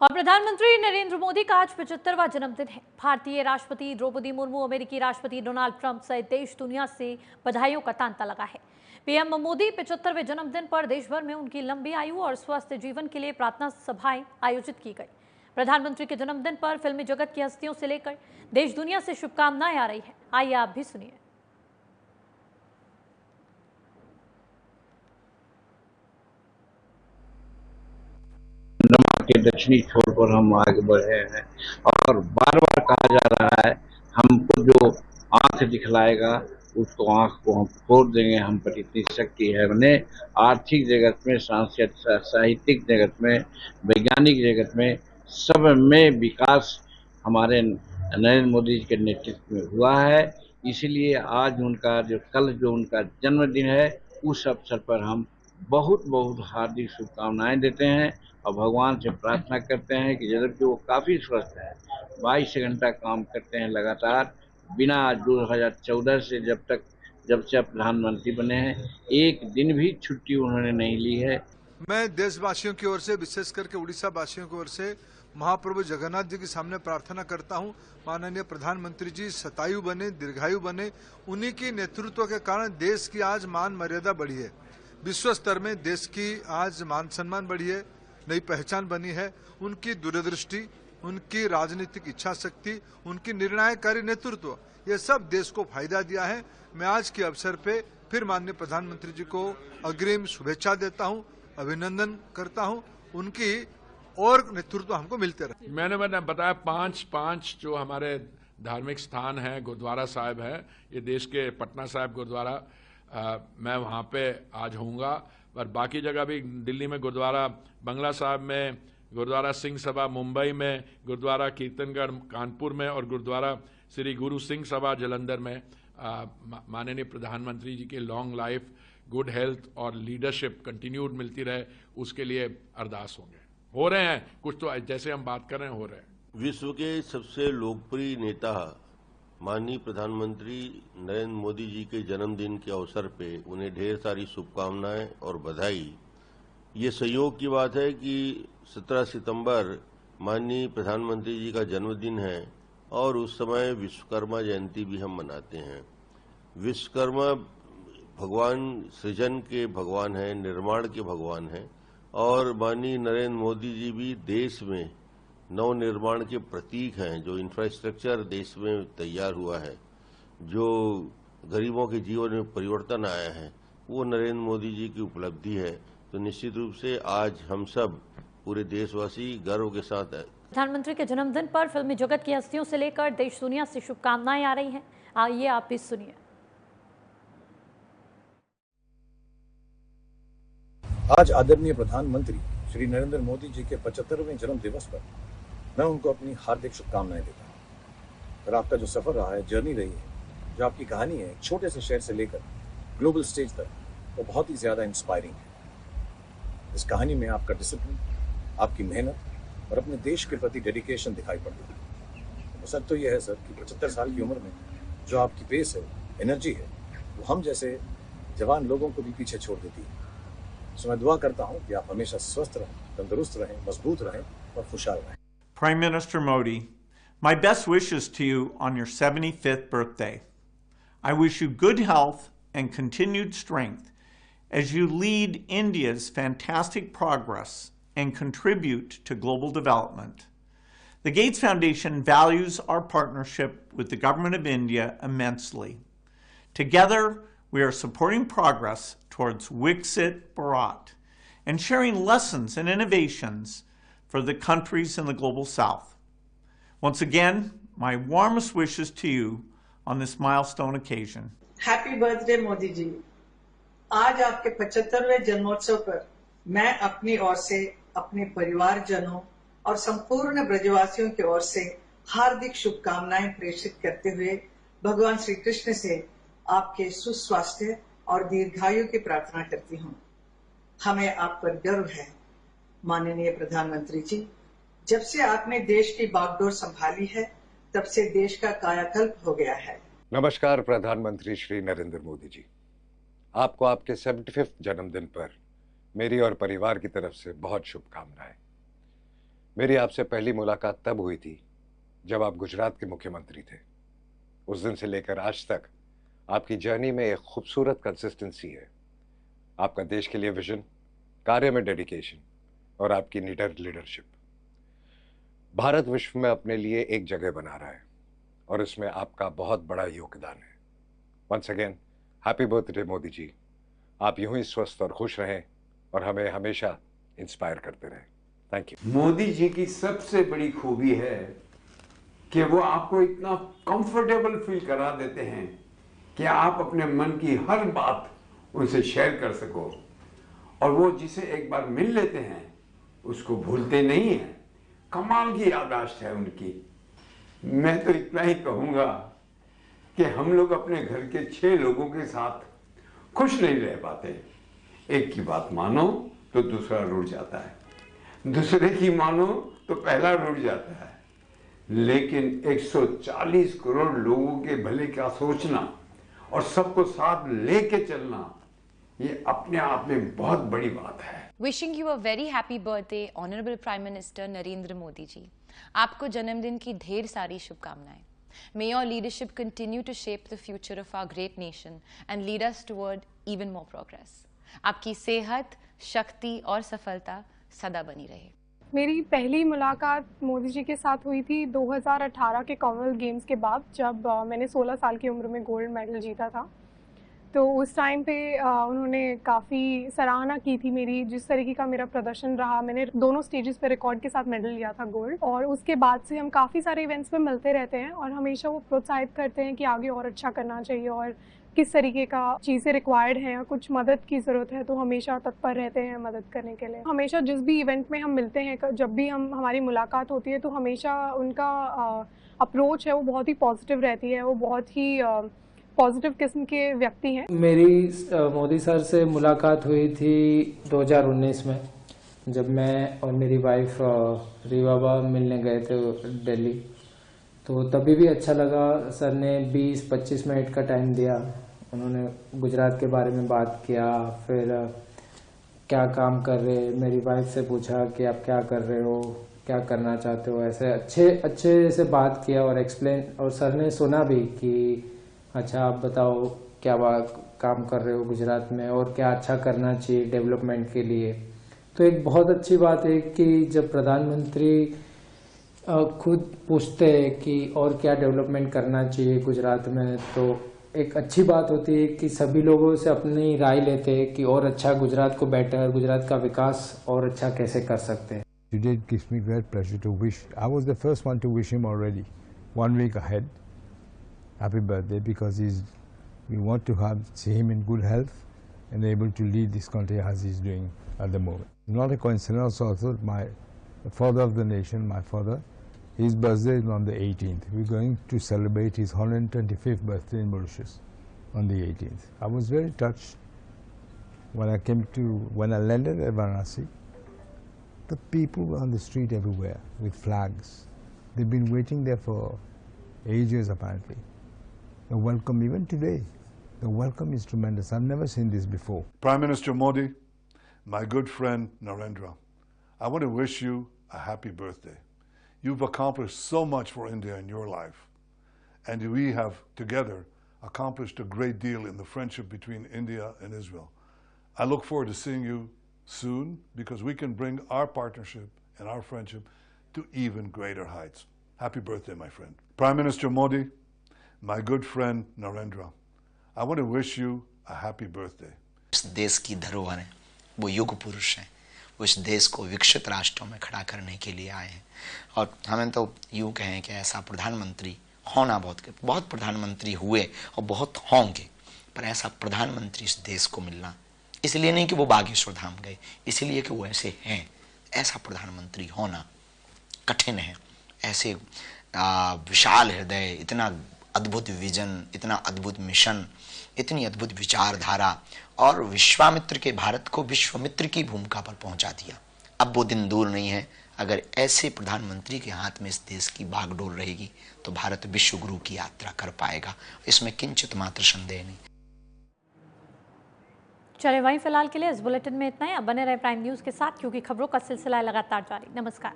और प्रधानमंत्री नरेंद्र मोदी का आज 75वां जन्मदिन है। भारतीय राष्ट्रपति द्रौपदी मुर्मू, अमेरिकी राष्ट्रपति डोनाल्ड ट्रंप सहित देश दुनिया से बधाइयों का तांता लगा है। पीएम मोदी 75वें जन्मदिन पर देश भर में उनकी लंबी आयु और स्वस्थ जीवन के लिए प्रार्थना सभाएं आयोजित की गई। प्रधानमंत्री के जन्मदिन पर फिल्मी जगत की हस्तियों से लेकर देश दुनिया से शुभकामनाएं आ रही है। आइए आप भी सुनिए। के दक्षिणी छोर पर हम आगे बढ़े हैं और बार बार कहा जा रहा है हमको जो आंख दिखलाएगा उसको आंख को हम फोड़ देंगे। हम पर इतनी शक्ति है। हमने आर्थिक जगत में, साहित्यिक जगत में, वैज्ञानिक जगत में, सब में विकास हमारे नरेंद्र मोदी जी के नेतृत्व में हुआ है। इसलिए आज कल जो उनका जन्मदिन है, उस अवसर पर हम बहुत बहुत हार्दिक शुभकामनाएं देते हैं और भगवान से प्रार्थना करते हैं कि जबकि वो काफी स्वस्थ है, 22 घंटा काम करते हैं लगातार, बिना 2014 से जब से प्रधानमंत्री बने हैं एक दिन भी छुट्टी उन्होंने नहीं ली है। मैं देशवासियों की ओर से, विशेष करके उड़ीसा वासियों की ओर से महाप्रभु जगन्नाथ जी के सामने प्रार्थना करता हूं, माननीय प्रधानमंत्री जी शतायु बने, दीर्घायु बने। उन्हीं की नेतृत्व के कारण देश की आज मान मर्यादा बढ़ी है, विश्व स्तर में देश की आज मान सम्मान बढ़ी है, नई पहचान बनी है। उनकी दूरदृष्टि, उनकी राजनीतिक इच्छा शक्ति, उनकी निर्णायकारी नेतृत्व, ये सब देश को फायदा दिया है। मैं आज के अवसर पे फिर माननीय प्रधानमंत्री जी को अग्रिम शुभेच्छा देता हूं, अभिनंदन करता हूं। उनकी और नेतृत्व हमको मिलते रहे। मैंने बताया पांच जो हमारे धार्मिक स्थान है, गुरुद्वारा साहिब है, ये देश के पटना साहिब गुरुद्वारा, मैं वहाँ पे आज होऊंगा। और बाकी जगह भी, दिल्ली में गुरुद्वारा बंगला साहिब में, गुरुद्वारा सिंह सभा मुंबई में, गुरुद्वारा कीर्तनगढ़ कानपुर में और गुरुद्वारा श्री गुरु सिंह सभा जलंधर में माननीय प्रधानमंत्री जी के लॉन्ग लाइफ, गुड हेल्थ और लीडरशिप कंटिन्यूड मिलती रहे, उसके लिए अरदास होंगे। हो रहे हैं कुछ, तो जैसे हम बात कर रहे हैं हो रहे हैं। विश्व के सबसे लोकप्रिय नेता माननीय प्रधानमंत्री नरेंद्र मोदी जी के जन्मदिन के अवसर पे उन्हें ढेर सारी शुभकामनाएं और बधाई। ये संयोग की बात है कि 17 सितंबर माननीय प्रधानमंत्री जी का जन्मदिन है और उस समय विश्वकर्मा जयंती भी हम मनाते हैं। विश्वकर्मा भगवान सृजन के भगवान हैं, निर्माण के भगवान हैं और माननीय नरेंद्र मोदी जी भी देश में नव निर्माण के प्रतीक हैं। जो इंफ्रास्ट्रक्चर देश में तैयार हुआ है, जो गरीबों के जीवन में परिवर्तन आया है, वो नरेंद्र मोदी जी की उपलब्धि है। तो निश्चित रूप से आज हम सब पूरे देशवासी गर्व के साथ है। प्रधानमंत्री के जन्मदिन पर फिल्मी जगत की हस्तियों से लेकर देश दुनिया से शुभकामनाएं आ रही हैं। आइए आप भी सुनिए। आज आदरणीय प्रधानमंत्री श्री नरेंद्र मोदी जी के 75वें जन्म दिवस पर मैं उनको अपनी हार्दिक शुभकामनाएं देता हूं। और आपका जो सफर रहा है, जर्नी रही है, जो आपकी कहानी है, एक छोटे से शहर से लेकर ग्लोबल स्टेज तक, वो बहुत ही ज्यादा इंस्पायरिंग है। इस कहानी में आपका डिसिप्लिन, आपकी मेहनत और अपने देश के प्रति डेडिकेशन दिखाई पड़ती है। तो सच तो यह है सर कि 75 साल की उम्र में जो आपकी पेस है, एनर्जी है, वो हम जैसे जवान लोगों को भी पीछे छोड़ देती है। सो मैं दुआ करता हूं कि आप हमेशा स्वस्थ रहें, तंदुरुस्त रहें, मजबूत रहें और खुशहाल रहें। Prime Minister Modi, my best wishes to you on your 75th birthday. I wish you good health and continued strength as you lead India's fantastic progress and contribute to global development. The Gates Foundation values our partnership with the Government of India immensely. Together, we are supporting progress towards Viksit Bharat and sharing lessons and innovations for the countries in the global south. Once again, my warmest wishes to you on this milestone occasion. Happy birthday Modi ji. आज आपके 75वें जन्मोत्सव पर मैं अपनी ओर से, अपने परिवारजनों और संपूर्ण ब्रजवासियों की ओर से हार्दिक शुभकामनाएं प्रेषित करते हुए भगवान श्री कृष्ण से आपके सुस्वास्थ्य और दीर्घायु की प्रार्थना करती हूँ। हमें आप पर गर्व है माननीय प्रधानमंत्री जी। जब से आपने देश की बागडोर संभाली है, तब से देश का कायाकल्प हो गया है। नमस्कार प्रधानमंत्री श्री नरेंद्र मोदी जी, आपको आपके 75वें जन्मदिन पर मेरी और परिवार की तरफ से बहुत शुभकामनाएं। मेरी आपसे पहली मुलाकात तब हुई थी जब आप गुजरात के मुख्यमंत्री थे। उस दिन से लेकर आज तक आपकी जर्नी में एक खूबसूरत कंसिस्टेंसी है। आपका देश के लिए विजन, कार्य में डेडिकेशन और आपकी निडर लीडरशिप। भारत विश्व में अपने लिए एक जगह बना रहा है और इसमें आपका बहुत बड़ा योगदान है। Once again happy birthday Modi ji. आप यूं ही स्वस्थ और खुश रहें और हमें हमेशा इंस्पायर करते रहें। Thank you. मोदी जी की सबसे बड़ी खूबी है कि वो आपको इतना कंफर्टेबल फील करा देते हैं कि आप अपने मन की हर बात उनसे शेयर कर सको, और वो जिसे एक बार मिल लेते हैं उसको भूलते नहीं हैं। कमाल की याददाश्त है उनकी। मैं तो इतना ही कहूँगा कि हम लोग अपने घर के 6 लोगों के साथ खुश नहीं रह पाते। एक की बात मानो तो दूसरा रुठ जाता है, दूसरे की मानो तो पहला रुठ जाता है, लेकिन 140 करोड़ लोगों के भले का सोचना और सबको साथ लेके चलना, ये अपने आप में बहुत बड़ी बात है। Wishing you a very happy birthday honourable prime minister Narendra Modi ji. आपको जन्मदिन की ढेर सारी शुभकामनाएं। May your leadership continue to shape the future of our great nation and lead us toward even more progress. आपकी सेहत, शक्ति और सफलता सदा बनी रहे। मेरी पहली मुलाकात मोदी जी के साथ हुई थी 2018 के कॉमनवेल्थ गेम्स के बाद, जब मैंने 16 साल की उम्र में गोल्ड मेडल जीता था। तो उस टाइम पे उन्होंने काफ़ी सराहना की थी मेरी, जिस तरीके का मेरा प्रदर्शन रहा। मैंने दोनों स्टेजेस पे रिकॉर्ड के साथ मेडल लिया था गोल्ड, और उसके बाद से हम काफ़ी सारे इवेंट्स में मिलते रहते हैं और हमेशा वो प्रोत्साहित करते हैं कि आगे और अच्छा करना चाहिए और किस तरीके का चीज़ें रिक्वायर्ड हैं या कुछ मदद की ज़रूरत है तो हमेशा तत्पर रहते हैं मदद करने के लिए। हमेशा जिस भी इवेंट में हम मिलते हैं, जब भी हमारी मुलाकात होती है, तो हमेशा उनका अप्रोच है वो बहुत ही पॉजिटिव रहती है। वो बहुत ही पॉजिटिव किस्म के व्यक्ति हैं। मेरी मोदी सर से मुलाकात हुई थी 2019 में, जब मैं और मेरी वाइफ रीवाबा मिलने गए थे दिल्ली। तो तभी भी अच्छा लगा। सर ने 20-25 मिनट का टाइम दिया। उन्होंने गुजरात के बारे में बात किया, फिर क्या काम कर रहे, मेरी वाइफ से पूछा कि आप क्या कर रहे हो, क्या करना चाहते हो, ऐसे अच्छे से बात किया और एक्सप्लेन। और सर ने सुना भी कि अच्छा आप बताओ क्या काम कर रहे हो गुजरात में और क्या अच्छा करना चाहिए डेवलपमेंट के लिए। तो एक बहुत अच्छी बात है कि जब प्रधानमंत्री खुद पूछते हैं कि और क्या डेवलपमेंट करना चाहिए गुजरात में, तो एक अच्छी बात होती है कि सभी लोगों से अपनी राय लेते हैं कि और अच्छा गुजरात को बेटर, गुजरात का विकास और अच्छा कैसे कर सकते हैं। Today it gives me great pleasure to wish. I was the first one to wish him already, 1 week ahead. Happy birthday, because we want to see him in good health and able to lead this country as he's doing at the moment. Not a coincidence also, the father of the nation, my father, his birthday is on the 18th. We're going to celebrate his 125th birthday in Mauritius on the 18th. I was very touched when I landed at Varanasi. The people were on the street everywhere with flags. They've been waiting there for ages apparently. The welcome, even today, the welcome is tremendous. I've never seen this before. Prime Minister Modi, my good friend Narendra, I want to wish you a happy birthday. You've accomplished so much for India in your life, and we have together accomplished a great deal in the friendship between India and Israel. I look forward to seeing you soon, because we can bring our partnership and our friendship to even greater heights. Happy birthday, my friend. Prime Minister Modi, my good friend Narendra, I want to wish you a happy birthday. इस देश की धरोहर है, वो युग पुरुष हैं, वो इस देश को विकसित राष्ट्रों में खड़ा करने के लिए आए हैं। और हमें तो यूँ कहें कि ऐसा प्रधानमंत्री होना, बहुत प्रधानमंत्री हुए और बहुत होंगे, पर ऐसा प्रधानमंत्री इस देश को मिलना, इसलिए नहीं कि वो बागेश्वर धाम गए, इसलिए कि वो ऐसे हैं। ऐसा प्रधानमंत्री होना कठिन है। ऐसे विशाल हृदय, इतना अद्भुत विजन, इतना अद्भुत मिशन, इतनी अद्भुत विचारधारा, और विश्वामित्र के भारत को विश्वमित्र की भूमिका पर पहुंचा दिया। अब वो दिन दूर नहीं है, अगर ऐसे प्रधानमंत्री के हाथ में इस देश की बागडोर रहेगी तो भारत विश्व गुरु की यात्रा कर पाएगा, इसमें किंचित मात्र संदेह नहीं। चले वहीं फिलहाल के लिए इस बुलेटिन में इतना ही। अब बने रहे प्राइम न्यूज के साथ, क्योंकि खबरों का सिलसिला लगातार जारी। नमस्कार।